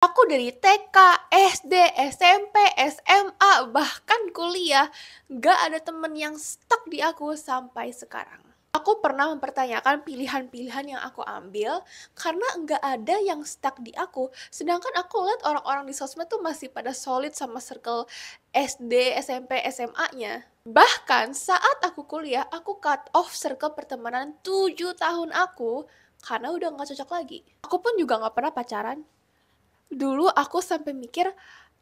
Aku dari TK, SD, SMP, SMA, bahkan kuliah, gak ada temen yang stuck di aku sampai sekarang. Aku pernah mempertanyakan pilihan-pilihan yang aku ambil karena nggak ada yang stuck di aku. Sedangkan aku lihat orang-orang di sosmed tuh masih pada solid sama circle SD, SMP, SMA-nya. Bahkan saat aku kuliah, aku cut off circle pertemanan 7 tahun aku karena udah nggak cocok lagi. Aku pun juga nggak pernah pacaran. Dulu aku sampai mikir,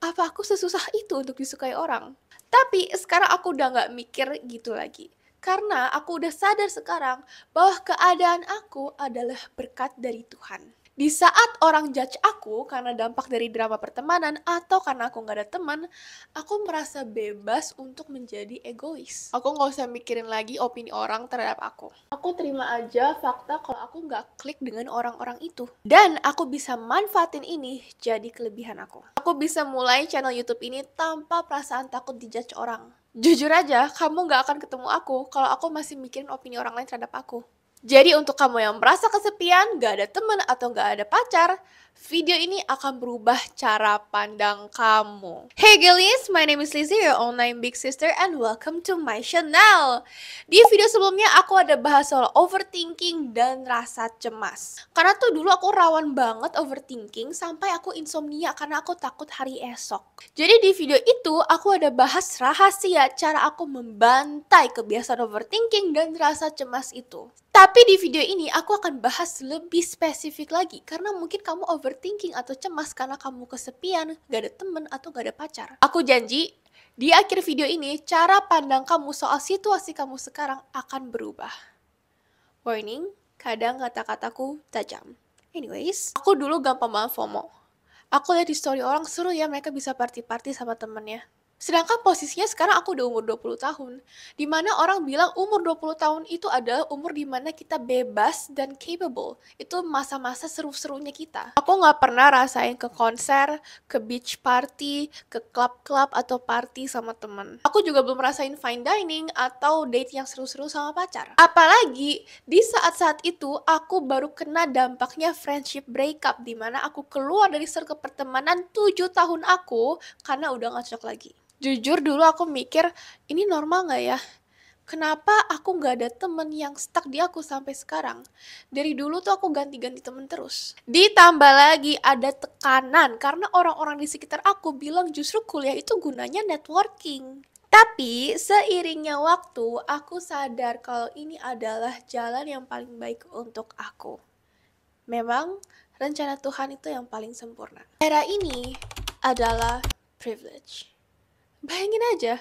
apa aku sesusah itu untuk disukai orang? Tapi sekarang aku udah nggak mikir gitu lagi. Karena aku udah sadar sekarang bahwa keadaan aku adalah berkat dari Tuhan. Di saat orang judge aku karena dampak dari drama pertemanan atau karena aku nggak ada teman, aku merasa bebas untuk menjadi egois. Aku nggak usah mikirin lagi opini orang terhadap aku. Aku terima aja fakta kalau aku nggak klik dengan orang-orang itu. Dan aku bisa manfaatin ini jadi kelebihan aku. Aku bisa mulai channel YouTube ini tanpa perasaan takut dijudge orang. Jujur aja, kamu nggak akan ketemu aku kalau aku masih mikirin opini orang lain terhadap aku. Jadi untuk kamu yang merasa kesepian, gak ada teman atau gak ada pacar, video ini akan berubah cara pandang kamu. Hey girlies, my name is Lizzie, your online big sister, and welcome to my channel. Di video sebelumnya aku ada bahas soal overthinking dan rasa cemas. Karena tuh dulu aku rawan banget overthinking sampai aku insomnia karena aku takut hari esok. Jadi di video itu aku ada bahas rahasia cara aku membantai kebiasaan overthinking dan rasa cemas itu. Tapi di video ini aku akan bahas lebih spesifik lagi karena mungkin kamu overthinking atau cemas karena kamu kesepian, gak ada temen atau gak ada pacar. Aku janji di akhir video ini cara pandang kamu soal situasi kamu sekarang akan berubah. Warning, kadang kata-kataku tajam. Anyways, aku dulu gampang banget FOMO. Aku lihat di story orang seru ya mereka bisa party-party sama temennya. Sedangkan posisinya sekarang aku udah umur 20 tahun. Dimana orang bilang umur 20 tahun itu adalah umur dimana kita bebas dan capable. Itu masa-masa seru-serunya kita. Aku gak pernah rasain ke konser, ke beach party, ke klub-klub atau party sama temen. Aku juga belum rasain fine dining atau date yang seru-seru sama pacar. Apalagi di saat-saat itu aku baru kena dampaknya friendship breakup dimana aku keluar dari circle pertemanan 7 tahun aku karena udah gak cocok lagi. Jujur dulu aku mikir, ini normal gak ya? Kenapa aku gak ada temen yang stuck di aku sampai sekarang? Dari dulu tuh aku ganti-ganti temen terus. Ditambah lagi ada tekanan karena orang-orang di sekitar aku bilang justru kuliah itu gunanya networking. Tapi seiringnya waktu, aku sadar kalau ini adalah jalan yang paling baik untuk aku. Memang rencana Tuhan itu yang paling sempurna. Era ini adalah privilege. Bayangin aja,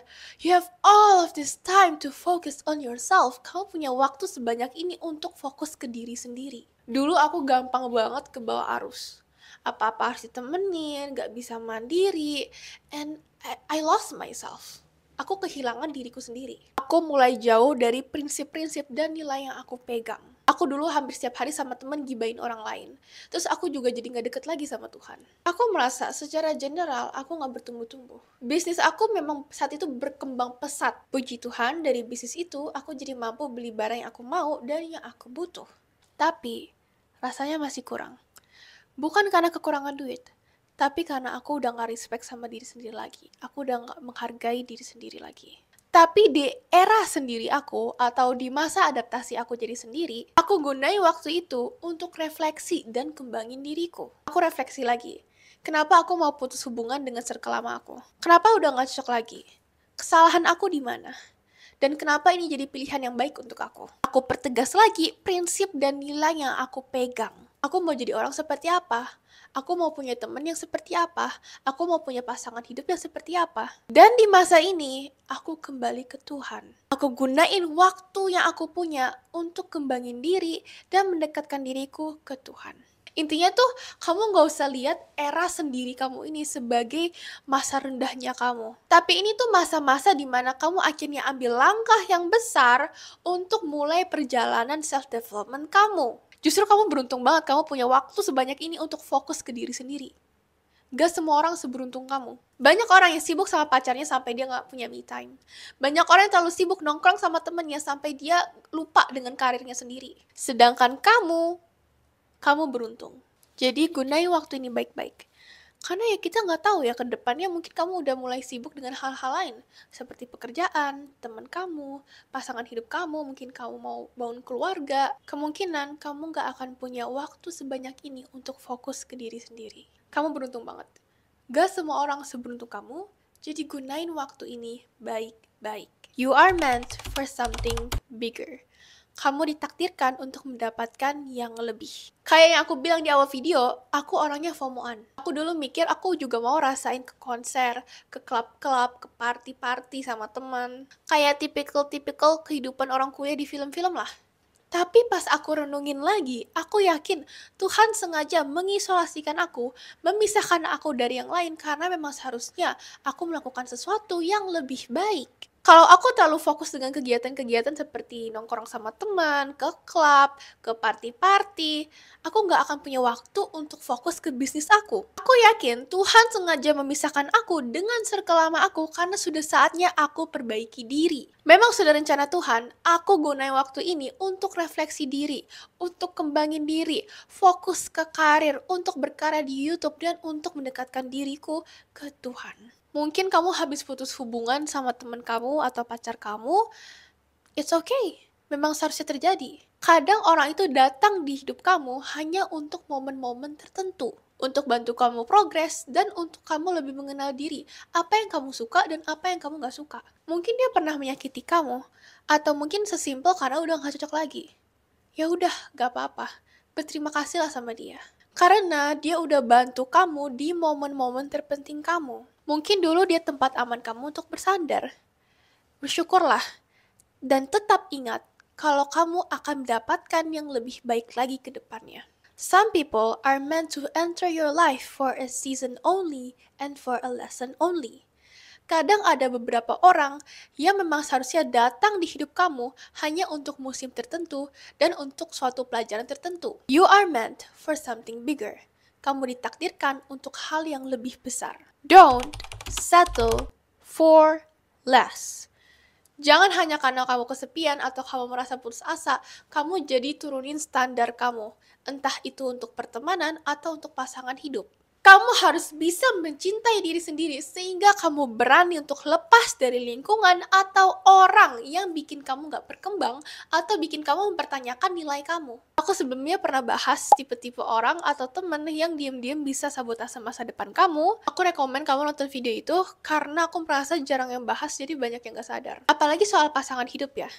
you have all of this time to focus on yourself. Kamu punya waktu sebanyak ini untuk fokus ke diri sendiri. Dulu aku gampang banget ke bawah arus. Apa-apa harus ditemenin, gak bisa mandiri, and I lost myself. Aku kehilangan diriku sendiri. Aku mulai jauh dari prinsip-prinsip dan nilai yang aku pegang. Aku dulu hampir setiap hari sama temen gibain orang lain. Terus aku juga jadi gak deket lagi sama Tuhan. Aku merasa secara general aku gak bertumbuh-tumbuh. Bisnis aku memang saat itu berkembang pesat. Puji Tuhan dari bisnis itu aku jadi mampu beli barang yang aku mau dan yang aku butuh. Tapi rasanya masih kurang. Bukan karena kekurangan duit, tapi karena aku udah gak respect sama diri sendiri lagi. Aku udah gak menghargai diri sendiri lagi. Tapi di era sendiri aku atau di masa adaptasi aku jadi sendiri, aku gunai waktu itu untuk refleksi dan kembangin diriku. Aku refleksi lagi. Kenapa aku mau putus hubungan dengan circle lama aku? Kenapa udah gak cocok lagi? Kesalahan aku di mana? Dan kenapa ini jadi pilihan yang baik untuk aku? Aku pertegas lagi prinsip dan nilai yang aku pegang. Aku mau jadi orang seperti apa? Aku mau punya teman yang seperti apa? Aku mau punya pasangan hidup yang seperti apa? Dan di masa ini, aku kembali ke Tuhan. Aku gunain waktu yang aku punya untuk kembangin diri dan mendekatkan diriku ke Tuhan. Intinya tuh, kamu gak usah lihat era sendiri kamu ini sebagai masa rendahnya kamu. Tapi ini tuh masa-masa dimana kamu akhirnya ambil langkah yang besar untuk mulai perjalanan self-development kamu. Justru kamu beruntung banget kamu punya waktu sebanyak ini untuk fokus ke diri sendiri. Gak semua orang seberuntung kamu. Banyak orang yang sibuk sama pacarnya sampai dia gak punya me time. Banyak orang yang terlalu sibuk nongkrong sama temennya sampai dia lupa dengan karirnya sendiri. Sedangkan kamu beruntung. Jadi gunai waktu ini baik-baik. Karena ya kita nggak tahu ya ke depannya mungkin kamu udah mulai sibuk dengan hal-hal lain. Seperti pekerjaan, teman kamu, pasangan hidup kamu, mungkin kamu mau bangun keluarga. Kemungkinan kamu nggak akan punya waktu sebanyak ini untuk fokus ke diri sendiri. Kamu beruntung banget. Gak semua orang seberuntung kamu, jadi gunain waktu ini baik-baik. You are meant for something bigger. Kamu ditakdirkan untuk mendapatkan yang lebih. Kayak yang aku bilang di awal video, aku orangnya FOMO-an. Aku dulu mikir aku juga mau rasain ke konser, ke klub-klub, ke party-party sama teman. Kayak tipikal-tipikal kehidupan orang kuliah di film-film lah. Tapi pas aku renungin lagi, aku yakin Tuhan sengaja mengisolasikan aku, memisahkan aku dari yang lain karena memang seharusnya aku melakukan sesuatu yang lebih baik. Kalau aku terlalu fokus dengan kegiatan-kegiatan seperti nongkrong sama teman, ke klub, ke party-party, aku nggak akan punya waktu untuk fokus ke bisnis aku. Aku yakin Tuhan sengaja memisahkan aku dengan circle lama aku karena sudah saatnya aku perbaiki diri. Memang sudah rencana Tuhan, aku gunain waktu ini untuk refleksi diri, untuk kembangin diri, fokus ke karir, untuk berkarya di YouTube, dan untuk mendekatkan diriku ke Tuhan. Mungkin kamu habis putus hubungan sama teman kamu atau pacar kamu, it's okay. Memang seharusnya terjadi. Kadang orang itu datang di hidup kamu hanya untuk momen-momen tertentu. Untuk bantu kamu progres dan untuk kamu lebih mengenal diri. Apa yang kamu suka dan apa yang kamu gak suka. Mungkin dia pernah menyakiti kamu. Atau mungkin sesimpel karena udah gak cocok lagi. Ya udah, gak apa-apa. Berterima kasihlah sama dia. Karena dia udah bantu kamu di momen-momen terpenting kamu. Mungkin dulu dia tempat aman kamu untuk bersandar. Bersyukurlah. Dan tetap ingat, kalau kamu akan mendapatkan yang lebih baik lagi ke depannya. Some people are meant to enter your life for a season only and for a lesson only. Kadang ada beberapa orang yang memang seharusnya datang di hidup kamu hanya untuk musim tertentu dan untuk suatu pelajaran tertentu. You are meant for something bigger. Kamu ditakdirkan untuk hal yang lebih besar. Don't settle for less. Jangan hanya karena kamu kesepian atau kamu merasa putus asa, kamu jadi turunin standar kamu. Entah itu untuk pertemanan atau untuk pasangan hidup. Kamu harus bisa mencintai diri sendiri sehingga kamu berani untuk lepas dari lingkungan atau orang yang bikin kamu gak berkembang atau bikin kamu mempertanyakan nilai kamu. Aku sebelumnya pernah bahas tipe-tipe orang atau temen yang diam-diam bisa sabotase masa depan kamu. Aku rekomen kamu nonton video itu karena aku merasa jarang yang bahas jadi banyak yang gak sadar. Apalagi soal pasangan hidup ya.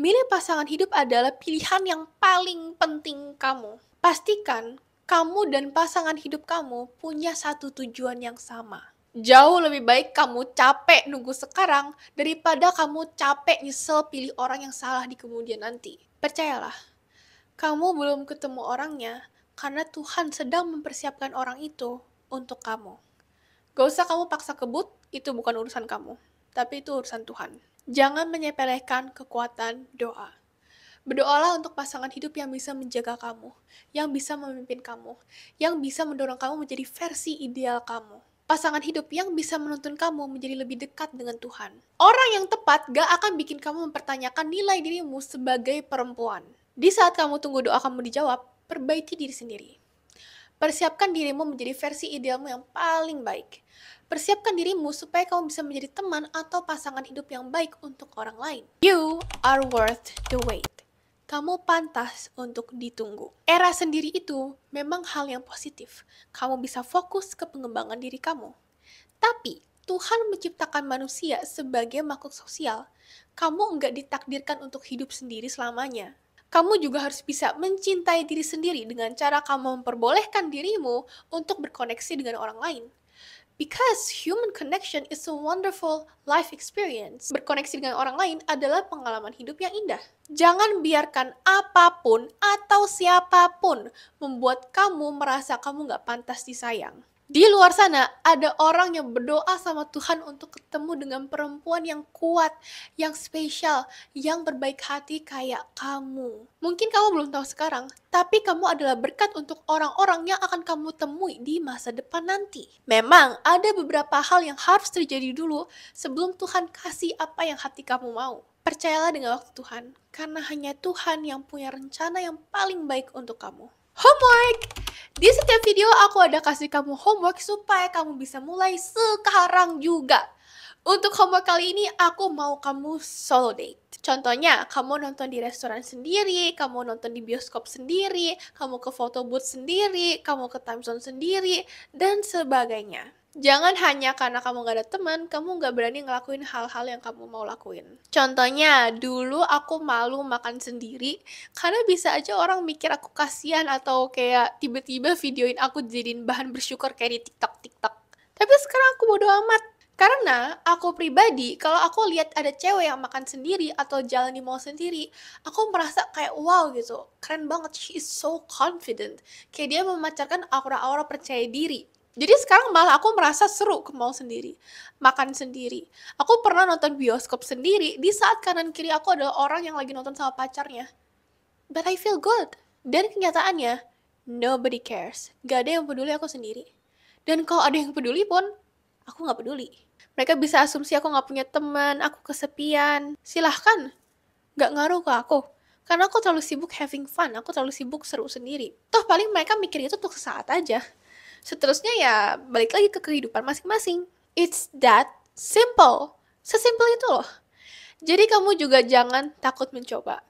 Milih pasangan hidup adalah pilihan yang paling penting kamu. Pastikan kamu dan pasangan hidup kamu punya satu tujuan yang sama. Jauh lebih baik kamu capek nunggu sekarang daripada kamu capek nyesel pilih orang yang salah di kemudian nanti. Percayalah, kamu belum ketemu orangnya karena Tuhan sedang mempersiapkan orang itu untuk kamu. Gak usah kamu paksa kebut, itu bukan urusan kamu, tapi itu urusan Tuhan. Jangan menyepelekan kekuatan doa. Berdoalah untuk pasangan hidup yang bisa menjaga kamu, yang bisa memimpin kamu, yang bisa mendorong kamu menjadi versi ideal kamu. Pasangan hidup yang bisa menuntun kamu menjadi lebih dekat dengan Tuhan. Orang yang tepat gak akan bikin kamu mempertanyakan nilai dirimu sebagai perempuan. Di saat kamu tunggu doa kamu dijawab, perbaiki diri sendiri. Persiapkan dirimu menjadi versi idealmu yang paling baik. Persiapkan dirimu supaya kamu bisa menjadi teman atau pasangan hidup yang baik untuk orang lain. You are worth the wait. Kamu pantas untuk ditunggu. Era sendiri itu memang hal yang positif. Kamu bisa fokus ke pengembangan diri kamu. Tapi Tuhan menciptakan manusia sebagai makhluk sosial. Kamu enggak ditakdirkan untuk hidup sendiri selamanya. Kamu juga harus bisa mencintai diri sendiri dengan cara kamu memperbolehkan dirimu untuk berkoneksi dengan orang lain. Because human connection is a wonderful life experience. Berkoneksi dengan orang lain adalah pengalaman hidup yang indah. Jangan biarkan apapun atau siapapun membuat kamu merasa kamu gak pantas disayang. Di luar sana, ada orang yang berdoa sama Tuhan untuk ketemu dengan perempuan yang kuat, yang spesial, yang berbaik hati kayak kamu. Mungkin kamu belum tahu sekarang, tapi kamu adalah berkat untuk orang-orang yang akan kamu temui di masa depan nanti. Memang ada beberapa hal yang harus terjadi dulu sebelum Tuhan kasih apa yang hati kamu mau. Percayalah dengan waktu Tuhan, karena hanya Tuhan yang punya rencana yang paling baik untuk kamu. Homework! Di setiap video aku ada kasih kamu homework supaya kamu bisa mulai sekarang juga. Untuk homework kali ini aku mau kamu solo date. Contohnya, kamu nonton di restoran sendiri, kamu nonton di bioskop sendiri, kamu ke photo booth sendiri, kamu ke time zone sendiri, dan sebagainya. Jangan hanya karena kamu gak ada teman, kamu gak berani ngelakuin hal-hal yang kamu mau lakuin. Contohnya, dulu aku malu makan sendiri, karena bisa aja orang mikir aku kasihan atau kayak tiba-tiba videoin aku jadiin bahan bersyukur kayak di TikTok. Tapi sekarang aku bodo amat. Karena aku pribadi, kalau aku lihat ada cewek yang makan sendiri atau jalan di mall sendiri, aku merasa kayak wow gitu, keren banget, she is so confident. Kayak dia memancarkan aura-aura percaya diri. Jadi sekarang malah aku merasa seru ke mall sendiri, makan sendiri. Aku pernah nonton bioskop sendiri di saat kanan kiri aku adalah orang yang lagi nonton sama pacarnya. But I feel good. Dan kenyataannya, nobody cares. Gak ada yang peduli aku sendiri. Dan kalau ada yang peduli pun, aku gak peduli. Mereka bisa asumsi aku gak punya teman, aku kesepian. Silahkan, gak ngaruh ke aku. Karena aku terlalu sibuk having fun, aku terlalu sibuk seru sendiri. Toh paling mereka mikir itu tuh sesaat aja. Seterusnya ya balik lagi ke kehidupan masing-masing. It's that simple. Sesimpel itu loh. Jadi kamu juga jangan takut mencoba.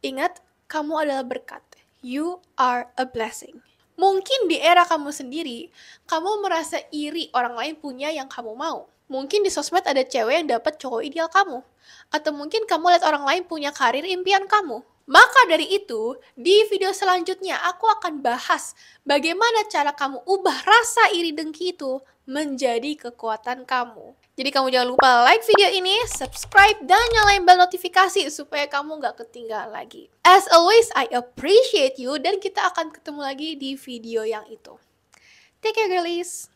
Ingat, kamu adalah berkat. You are a blessing. Mungkin di era kamu sendiri, kamu merasa iri orang lain punya yang kamu mau. Mungkin di sosmed ada cewek yang dapat cowok ideal kamu. Atau mungkin kamu lihat orang lain punya karir impian kamu. Maka dari itu, di video selanjutnya aku akan bahas bagaimana cara kamu ubah rasa iri dengki itu menjadi kekuatan kamu. Jadi kamu jangan lupa like video ini, subscribe, dan nyalain bel notifikasi supaya kamu gak ketinggalan lagi. As always, I appreciate you dan kita akan ketemu lagi di video yang itu. Take care girlies!